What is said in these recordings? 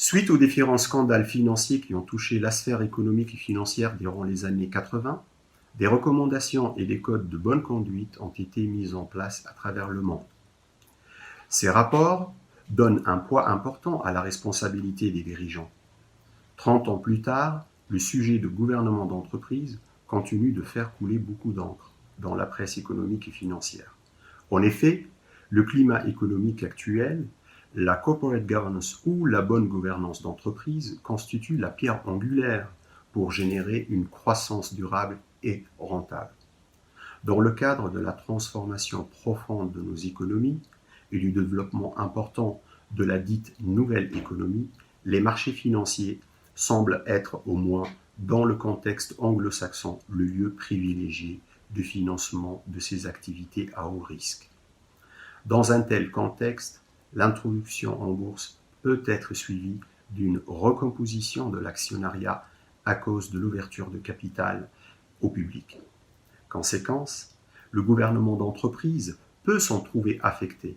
Suite aux différents scandales financiers qui ont touché la sphère économique et financière durant les années 80, des recommandations et des codes de bonne conduite ont été mis en place à travers le monde. Ces rapports donnent un poids important à la responsabilité des dirigeants. 30 ans plus tard, le sujet de gouvernement d'entreprise continue de faire couler beaucoup d'encre dans la presse économique et financière. En effet, le climat économique actuel, la corporate governance ou la bonne gouvernance d'entreprise constitue la pierre angulaire pour générer une croissance durable et rentable. Dans le cadre de la transformation profonde de nos économies et du développement important de la dite nouvelle économie, les marchés financiers semblent être, au moins dans le contexte anglo-saxon, le lieu privilégié du financement de ces activités à haut risque. Dans un tel contexte, l'introduction en bourse peut être suivie d'une recomposition de l'actionnariat à cause de l'ouverture de capital au public. Conséquence, le gouvernement d'entreprise peut s'en trouver affecté.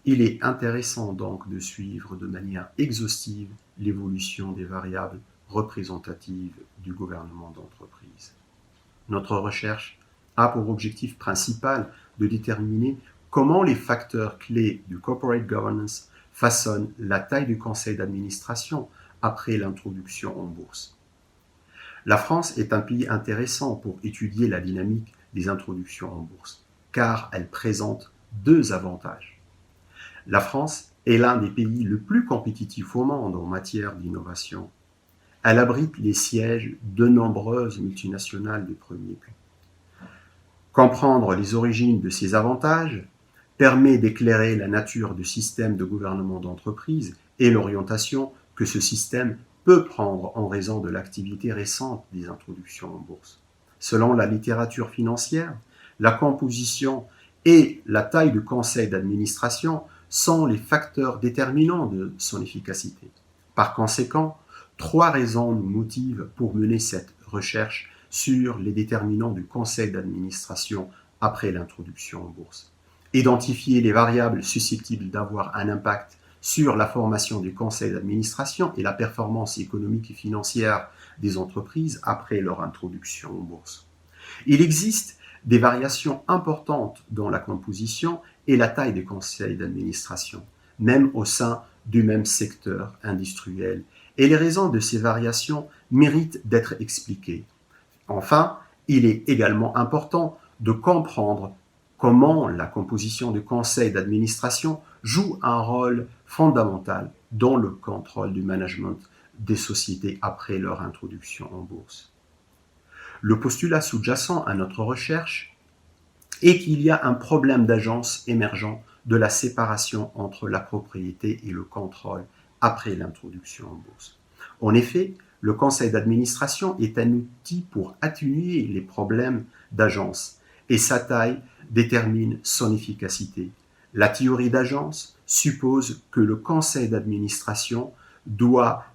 Il est intéressant donc de suivre de manière exhaustive l'évolution des variables représentatives du gouvernement d'entreprise. Notre recherche a pour objectif principal de déterminer comment les facteurs clés du corporate governance façonnent la taille du conseil d'administration après l'introduction en bourse. La France est un pays intéressant pour étudier la dynamique des introductions en bourse, car elle présente deux avantages. La France est l'un des pays le plus compétitifs au monde en matière d'innovation. Elle abrite les sièges de nombreuses multinationales de premier plan. Comprendre les origines de ces avantages permet d'éclairer la nature du système de gouvernement d'entreprise et l'orientation que ce système peut prendre en raison de l'activité récente des introductions en bourse. Selon la littérature financière, la composition et la taille du conseil d'administration sont les facteurs déterminants de son efficacité. Par conséquent, 3 raisons nous motivent pour mener cette recherche sur les déterminants du conseil d'administration après l'introduction en bourse. Identifier les variables susceptibles d'avoir un impact sur la formation du conseil d'administration et la performance économique et financière des entreprises après leur introduction en bourse. Il existe des variations importantes dans la composition et la taille des conseils d'administration, même au sein du même secteur industriel, et les raisons de ces variations méritent d'être expliquées. Enfin, il est également important de comprendre comment la composition du conseil d'administration joue un rôle fondamental dans le contrôle du management des sociétés après leur introduction en bourse. Le postulat sous-jacent à notre recherche est qu'il y a un problème d'agence émergent de la séparation entre la propriété et le contrôle après l'introduction en bourse. En effet, le conseil d'administration est un outil pour atténuer les problèmes d'agence et sa taille détermine son efficacité. La théorie d'agence suppose que le conseil d'administration doit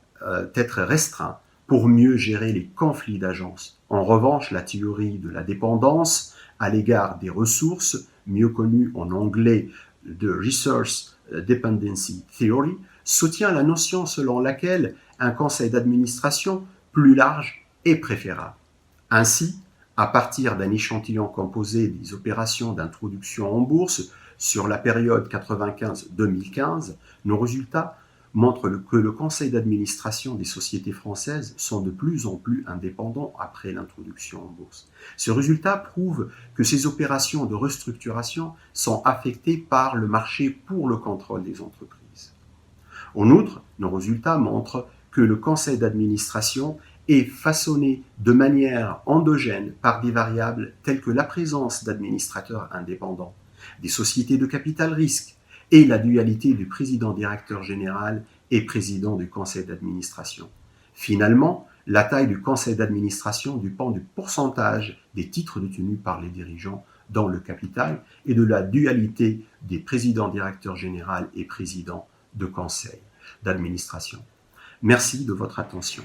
être restreint pour mieux gérer les conflits d'agence. En revanche, la théorie de la dépendance à l'égard des ressources, mieux connue en anglais de Resource Dependency Theory, soutient la notion selon laquelle un conseil d'administration plus large est préférable. Ainsi, à partir d'un échantillon composé des opérations d'introduction en bourse sur la période 95-2015, nos résultats montrent que le conseil d'administration des sociétés françaises sont de plus en plus indépendants après l'introduction en bourse. Ce résultat prouve que ces opérations de restructuration sont affectées par le marché pour le contrôle des entreprises. En outre, nos résultats montrent que le conseil d'administration est façonné de manière endogène par des variables telles que la présence d'administrateurs indépendants, des sociétés de capital risque et la dualité du président-directeur général et président du conseil d'administration. Finalement, la taille du conseil d'administration dépend du pourcentage des titres détenus par les dirigeants dans le capital et de la dualité des présidents-directeurs généraux et présidents de conseil d'administration. Merci de votre attention.